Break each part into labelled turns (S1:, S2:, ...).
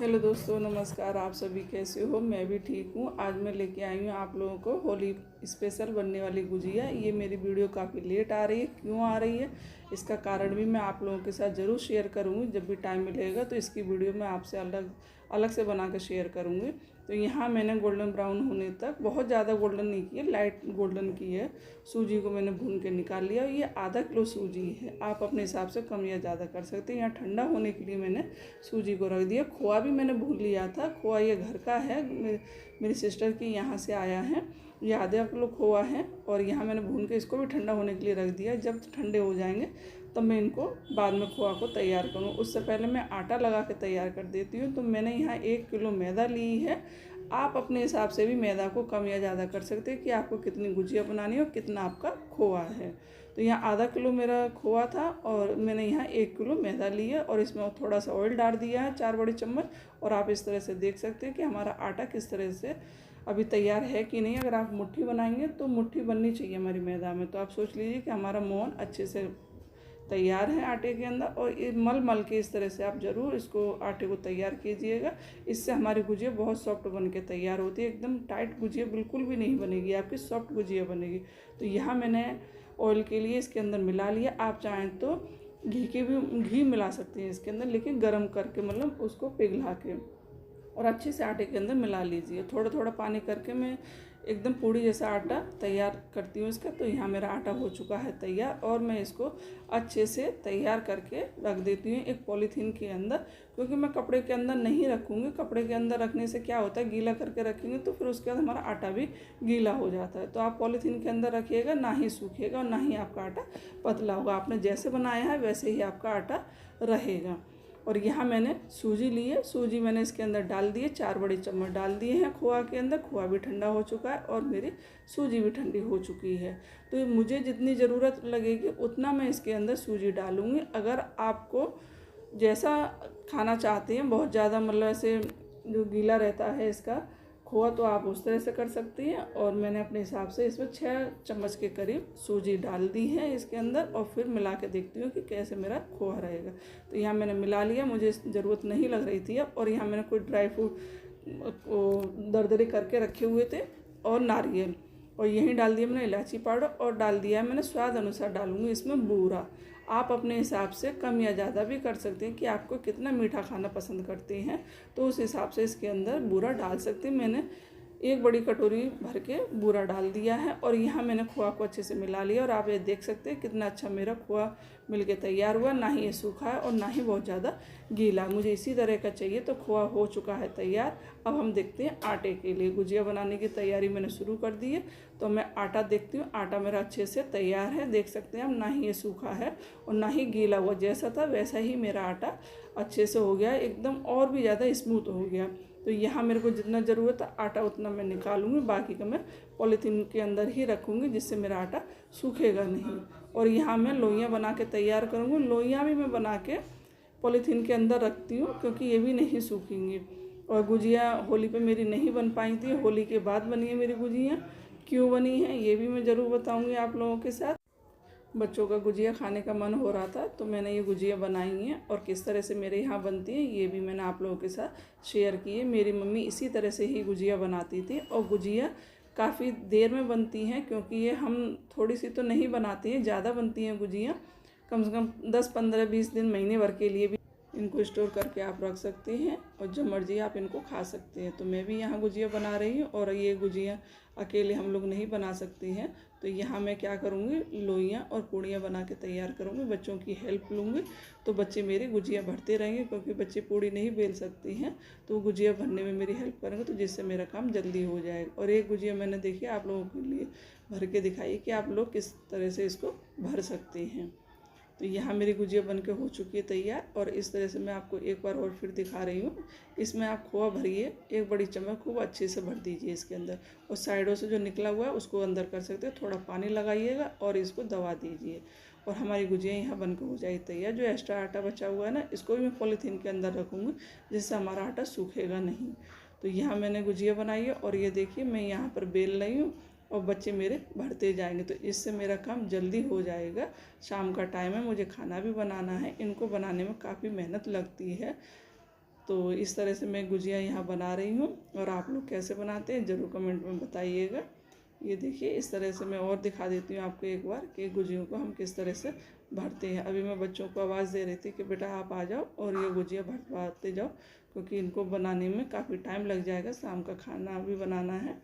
S1: Hello दोस्तों, नमस्कार। आप सभी कैसे हो? मैं भी ठीक हूँ। आज मैं लेके आई हूँ आप लोगों को होली स्पेशल बनने वाली गुजिया। ये मेरी वीडियो काफ़ी लेट आ रही है। क्यों आ रही है इसका कारण भी मैं आप लोगों के साथ ज़रूर शेयर करूँगी। जब भी टाइम मिलेगा तो इसकी वीडियो मैं आपसे अलग अलग से बना कर शेयर करूँगी। तो यहाँ मैंने गोल्डन ब्राउन होने तक, बहुत ज़्यादा गोल्डन नहीं की है, लाइट गोल्डन की है। सूजी को मैंने भून के निकाल लिया। ये आधा किलो सूजी है, आप अपने हिसाब से कम या ज़्यादा कर सकते हैं। यहाँ ठंडा होने के लिए मैंने सूजी को रख दिया। खोआ भी मैंने भून लिया था। खोआ ये घर का है, मेरी सिस्टर की यहाँ से आया है। ये आधा किलो खोआ है और यहाँ मैंने भून के इसको भी ठंडा होने के लिए रख दिया। जब ठंडे हो जाएंगे तब मैं इनको बाद में खोआ को तैयार करूँ। उससे पहले मैं आटा लगा के तैयार कर देती हूँ। तो मैंने यहाँ 1 किलो मैदा ली है। आप अपने हिसाब से भी मैदा को कम या ज़्यादा कर सकते हैं कि आपको कितनी गुजिया बनानी है और कितना आपका खोआ है। तो यहाँ आधा किलो मेरा खोआ था और मैंने यहाँ 1 किलो मैदा लिया और इसमें थोड़ा सा ऑयल डाल दिया है, 4 बड़े चम्मच। और आप इस तरह से देख सकते हैं कि हमारा आटा किस तरह से अभी तैयार है कि नहीं। अगर आप मुट्ठी बनाएंगे तो मुट्ठी बननी चाहिए हमारी मैदा में। तो आप सोच लीजिए कि हमारा मोहन अच्छे से तैयार है आटे के अंदर। और ये मल मल के इस तरह से आप ज़रूर इसको आटे को तैयार कीजिएगा। इससे हमारी गुजिया बहुत सॉफ्ट बन के तैयार होती है। एकदम टाइट गुजिया बिल्कुल भी नहीं बनेगी, आपकी सॉफ्ट गुजिया बनेगी। तो यहाँ मैंने ऑयल के लिए इसके अंदर मिला लिया। आप चाहें तो घी मिला सकते हैं इसके अंदर, लेकिन गर्म करके, मतलब उसको पिघला के और अच्छे से आटे के अंदर मिला लीजिए। थोड़ा थोड़ा पानी करके मैं एकदम पूड़ी जैसा आटा तैयार करती हूँ इसका। तो यहाँ मेरा आटा हो चुका है तैयार और मैं इसको अच्छे से तैयार करके रख देती हूँ एक पॉलीथीन के अंदर, क्योंकि मैं कपड़े के अंदर नहीं रखूँगी। कपड़े के अंदर रखने से क्या होता है, गीला करके रखेंगे तो फिर उसके बाद हमारा आटा भी गीला हो जाता है। तो आप पॉलीथीन के अंदर रखिएगा, ना ही सूखेगा और ना ही आपका आटा पतला होगा। आपने जैसे बनाया है वैसे ही आपका आटा रहेगा। और यहाँ मैंने सूजी ली है। सूजी मैंने इसके अंदर डाल दी है, 4 बड़े चम्मच डाल दिए हैं खोआ के अंदर। खोआ भी ठंडा हो चुका है और मेरी सूजी भी ठंडी हो चुकी है। तो मुझे जितनी ज़रूरत लगेगी उतना मैं इसके अंदर सूजी डालूँगी। अगर आपको जैसा खाना चाहते हैं, बहुत ज़्यादा मतलब ऐसे जो गीला रहता है इसका खोआ, तो आप उस तरह से कर सकती हैं। और मैंने अपने हिसाब से इसमें 6 चम्मच के करीब सूजी डाल दी है इसके अंदर। और फिर मिला के देखती हूँ कि कैसे मेरा खोआ रहेगा। तो यहाँ मैंने मिला लिया, मुझे ज़रूरत नहीं लग रही थी अब। और यहाँ मैंने कोई ड्राई फ्रूट दरदरे करके रखे हुए थे और नारियल, और यहीं डाल दिया मैंने इलायची पाउडर। और डाल दिया है मैंने स्वाद अनुसार डालूँगी इसमें बूरा। आप अपने हिसाब से कम या ज़्यादा भी कर सकते हैं कि आपको कितना मीठा खाना पसंद करते हैं, तो उस हिसाब से इसके अंदर बूरा डाल सकते हैं। मैंने 1 बड़ी कटोरी भर के बूरा डाल दिया है और यहाँ मैंने खोआ को अच्छे से मिला लिया। और आप ये देख सकते हैं कितना अच्छा मेरा खोआ मिलके तैयार हुआ। ना ही ये सूखा है और ना ही बहुत ज़्यादा गीला। मुझे इसी तरह का चाहिए। तो खोआ हो चुका है तैयार। अब हम देखते हैं आटे के लिए। गुजिया बनाने की तैयारी मैंने शुरू कर दी है। तो मैं आटा देखती हूँ। आटा मेरा अच्छे से तैयार है, देख सकते हैं हम। ना ही ये सूखा है और ना ही गीला हुआ, जैसा था वैसा ही मेरा आटा अच्छे से हो गया एकदम, और भी ज़्यादा स्मूथ हो गया। तो यहाँ मेरे को जितना ज़रूरत है आटा उतना मैं निकालूंगी, बाकी का मैं पॉलीथीन के अंदर ही रखूँगी, जिससे मेरा आटा सूखेगा नहीं। और यहाँ मैं लोइयाँ बना के तैयार करूँगी। लोइयाँ भी मैं बना के पॉलीथीन के अंदर रखती हूँ, क्योंकि ये भी नहीं सूखेंगी। और गुजिया होली पे मेरी नहीं बन पाई थी, होली के बाद बनी है मेरी गुजिया। क्यों बनी है ये भी मैं ज़रूर बताऊँगी आप लोगों के साथ। बच्चों का गुजिया खाने का मन हो रहा था तो मैंने ये गुजिया बनाई हैं। और किस तरह से मेरे यहाँ बनती है ये भी मैंने आप लोगों के साथ शेयर की है। मेरी मम्मी इसी तरह से ही गुजिया बनाती थी। और गुजिया काफ़ी देर में बनती हैं, क्योंकि ये हम थोड़ी सी तो नहीं बनाती हैं, ज़्यादा बनती हैं गुजिया। कम से कम 10, 15, 20 दिन, महीने भर के लिए भी इनको स्टोर करके आप रख सकते हैं और जब मर्जी आप इनको खा सकते हैं। तो मैं भी यहाँ गुजिया बना रही हूँ। और ये गुजिया अकेले हम लोग नहीं बना सकते हैं। तो यहाँ मैं क्या करूँगी, लोइयाँ और पूड़ियाँ बना के तैयार करूँगी। बच्चों की हेल्प लूँगी तो बच्चे मेरी गुजिया भरते रहेंगे, क्योंकि बच्चे पूड़ी नहीं बेल सकती हैं। तो वो गुजिया भरने में मेरी हेल्प करेंगे, तो जिससे मेरा काम जल्दी हो जाएगा। और एक गुजिया मैंने देखी आप लोगों के लिए भर के दिखाई कि आप लोग किस तरह से इसको भर सकते हैं। तो यहाँ मेरी गुजिया बनके हो चुकी है तैयार। और इस तरह से मैं आपको एक बार और फिर दिखा रही हूँ। इसमें आप खोआ भरिए, 1 बड़ी चम्मच खूब अच्छे से भर दीजिए इसके अंदर। और साइडों से जो निकला हुआ है उसको अंदर कर सकते हो। थोड़ा पानी लगाइएगा और इसको दबा दीजिए और हमारी गुजिया यहाँ बनकर हो जाएगी तैयार। जो एक्स्ट्रा आटा बचा हुआ है ना, इसको भी मैं पॉलीथीन के अंदर रखूँगी, जिससे हमारा आटा सूखेगा नहीं। तो यहाँ मैंने गुजिया बनाई है और ये देखिए मैं यहाँ पर बेल रही हूँ और बच्चे मेरे भरते जाएंगे। तो इससे मेरा काम जल्दी हो जाएगा। शाम का टाइम है, मुझे खाना भी बनाना है। इनको बनाने में काफ़ी मेहनत लगती है। तो इस तरह से मैं गुजिया यहाँ बना रही हूँ, और आप लोग कैसे बनाते हैं ज़रूर कमेंट में बताइएगा। ये देखिए इस तरह से मैं और दिखा देती हूँ आपको एक बार कि गुजियों को हम किस तरह से भरते हैं। अभी मैं बच्चों को आवाज़ दे रही थी कि बेटा आप आ जाओ और ये गुजिया भरवाते जाओ, क्योंकि इनको बनाने में काफ़ी टाइम लग जाएगा, शाम का खाना भी बनाना है।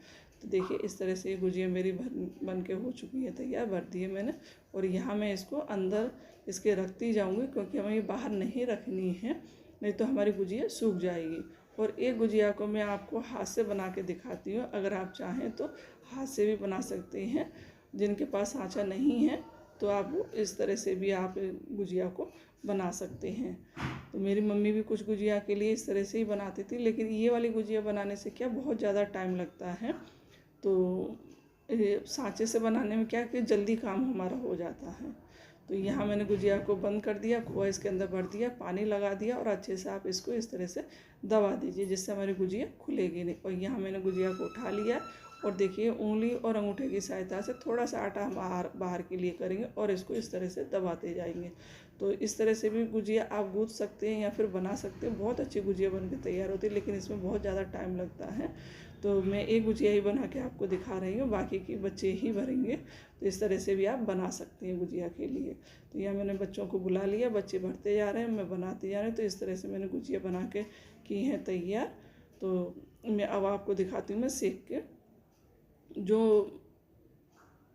S1: तो देखिए इस तरह से ये गुजिया मेरी बन के हो चुकी है तैयार, भर दी है मैंने। और यहाँ मैं इसको अंदर इसके रखती जाऊँगी, क्योंकि हमें ये बाहर नहीं रखनी है, नहीं तो हमारी गुजिया सूख जाएगी। और एक गुजिया को मैं आपको हाथ से बना के दिखाती हूँ, अगर आप चाहें तो हाथ से भी बना सकते हैं। जिनके पास सांचा नहीं है तो आप इस तरह से भी आप गुजिया को बना सकते हैं। तो मेरी मम्मी भी कुछ गुजिया के लिए इस तरह से ही बनाती थी, लेकिन ये वाली गुजिया बनाने से क्या बहुत ज़्यादा टाइम लगता है। तो सांचे से बनाने में क्या कि जल्दी काम हमारा हो जाता है। तो यहाँ मैंने गुजिया को बंद कर दिया, खोआ इसके अंदर भर दिया, पानी लगा दिया, और अच्छे से आप इसको इस तरह से दबा दीजिए, जिससे हमारी गुजिया खुलेगी नहीं। और यहाँ मैंने गुजिया को उठा लिया, और देखिए उंगली और अंगूठे की सहायता से थोड़ा सा आटा हम बाहर के लिए करेंगे और इसको इस तरह से दबाते जाएंगे। तो इस तरह से भी गुजिया आप गूँथ सकते हैं या फिर बना सकते हैं। बहुत अच्छी गुजिया बन के तैयार होती है, लेकिन इसमें बहुत ज़्यादा टाइम लगता है। तो मैं एक गुजिया ही बना के आपको दिखा रही हूँ, बाकी की बच्चे ही भरेंगे। तो इस तरह से भी आप बना सकते हैं गुजिया के लिए। तो यहाँ मैंने बच्चों को बुला लिया, बच्चे भरते जा रहे हैं, मैं बनाते जा रही हूँ। तो इस तरह से मैंने गुजिया बना के की हैं तैयार। तो मैं अब आपको दिखाती हूँ मैं सेक के। जो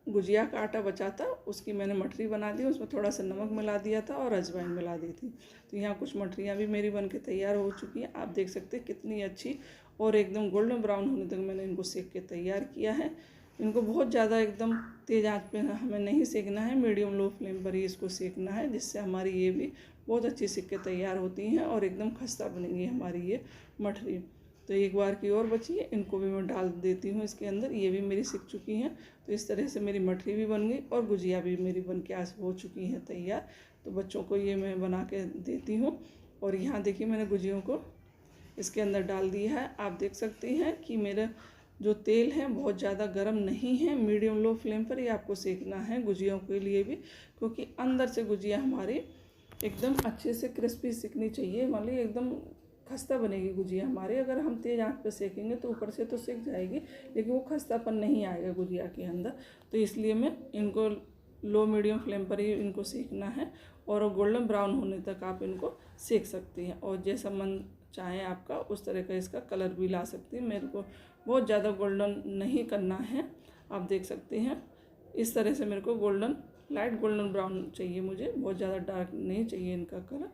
S1: गुजिया का आटा बचा था उसकी मैंने मठरी बना दी, उसमें थोड़ा सा नमक मिला दिया था और अजवाइन मिला दी थी। तो यहाँ कुछ मठरियाँ भी मेरी बनके तैयार हो चुकी हैं। आप देख सकते हैं कितनी अच्छी, और एकदम गोल्डन ब्राउन होने तक मैंने इनको सेक के तैयार किया है। इनको बहुत ज़्यादा एकदम तेज़ आंच पे हमें नहीं सेकना है, मीडियम लो फ्लेम पर ही इसको सेकना है, जिससे हमारी ये भी बहुत अच्छी सेक के तैयार होती हैं और एकदम खस्ता बनेंगी हमारी ये मठरी। तो एक बार की और बची है, इनको भी मैं डाल देती हूँ इसके अंदर। ये भी मेरी सिक चुकी हैं। तो इस तरह से मेरी मठरी भी बन गई और गुजिया भी मेरी बन के आज हो चुकी हैं तैयार। तो बच्चों को ये मैं बना के देती हूँ। और यहाँ देखिए मैंने गुजियों को इसके अंदर डाल दिया है। आप देख सकते हैं कि मेरा जो तेल है बहुत ज़्यादा गर्म नहीं है, मीडियम लो फ्लेम पर ही आपको सेकना है गुजियों के लिए भी, क्योंकि अंदर से गुजिया हमारी एकदम अच्छे से क्रिस्पी सिकनी चाहिए, मतलब एकदम खस्ता बनेगी गुजिया हमारी। अगर हम तेज़ आंच पे सेकेंगे तो ऊपर से तो सिक जाएगी, लेकिन वो खस्तापन नहीं आएगा गुजिया के अंदर। तो इसलिए मैं इनको लो मीडियम फ्लेम पर ही इनको सेकना है, और गोल्डन ब्राउन होने तक आप इनको सेक सकती हैं। और जैसा मन चाहे आपका उस तरह का इसका कलर भी ला सकती हैं। मेरे को बहुत ज़्यादा गोल्डन नहीं करना है, आप देख सकते हैं इस तरह से मेरे को गोल्डन, लाइट गोल्डन ब्राउन चाहिए मुझे, बहुत ज़्यादा डार्क नहीं चाहिए इनका कलर।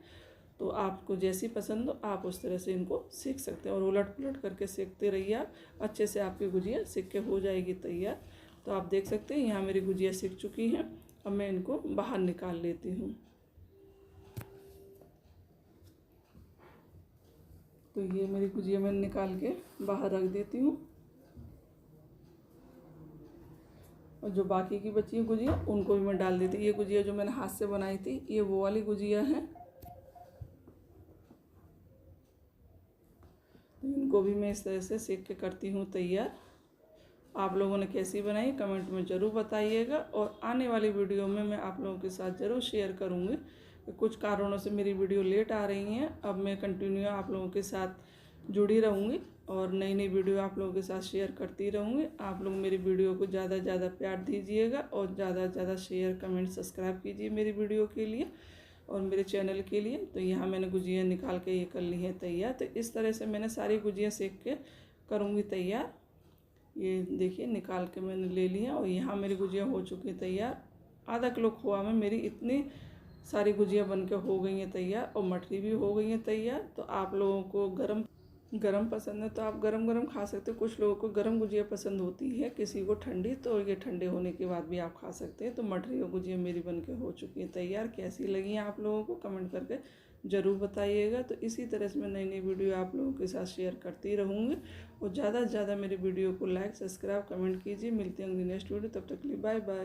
S1: तो आपको जैसी पसंद हो आप उस तरह से इनको सेक सकते हैं, और उलट पुलट करके सेकते रहिए आप, अच्छे से आपकी गुजिया सेक के हो जाएगी तैयार। तो आप देख सकते हैं यहाँ मेरी गुजिया सेक चुकी हैं। अब मैं इनको बाहर निकाल लेती हूँ। तो ये मेरी गुजिया मैंने निकाल के बाहर रख देती हूँ, और जो बाकी की बची गुजिया उनको भी मैं डाल देती हूँ। ये गुजिया जो मैंने हाथ से बनाई थी ये वो वाली गुजिया है, इनको भी मैं इस तरह से सेक के करती हूँ तैयार। आप लोगों ने कैसी बनाई कमेंट में ज़रूर बताइएगा, और आने वाली वीडियो में मैं आप लोगों के साथ ज़रूर शेयर करूँगी। कुछ कारणों से मेरी वीडियो लेट आ रही हैं, अब मैं कंटिन्यू आप लोगों के साथ जुड़ी रहूँगी और नई नई वीडियो आप लोगों के साथ शेयर करती रहूँगी। आप लोग मेरी वीडियो को ज़्यादा से ज़्यादा प्यार दीजिएगा, और ज़्यादा से ज़्यादा शेयर कमेंट सब्सक्राइब कीजिए मेरी वीडियो के लिए और मेरे चैनल के लिए। तो यहाँ मैंने गुजिया निकाल के ये कर ली है तैयार। तो इस तरह से मैंने सारी गुजिया सेक के करूँगी तैयार। ये देखिए निकाल के मैंने ले लिया, और यहाँ मेरी गुजिया हो चुकी है तैयार। आधा किलो खोआ में मेरी इतनी सारी गुजिया बन के हो गई हैं तैयार, और मठरी भी हो गई हैं तैयार। तो आप लोगों को गरम पसंद है तो आप गरम खा सकते हो। कुछ लोगों को गरम गुजिया पसंद होती है, किसी को ठंडी, तो ये ठंडे होने के बाद भी आप खा सकते हैं। तो मठरी और गुजिया मेरी बन के हो चुकी है तैयार। कैसी लगी हैं आप लोगों को कमेंट करके ज़रूर बताइएगा। तो इसी तरह से मैं नई नई वीडियो आप लोगों के साथ शेयर करती रहूँगी, और ज़्यादा से ज़्यादा मेरी वीडियो को लाइक सब्सक्राइब कमेंट कीजिए। मिलते हैं अगली नेक्स्ट वीडियो, तब तक के लिए बाय बाय।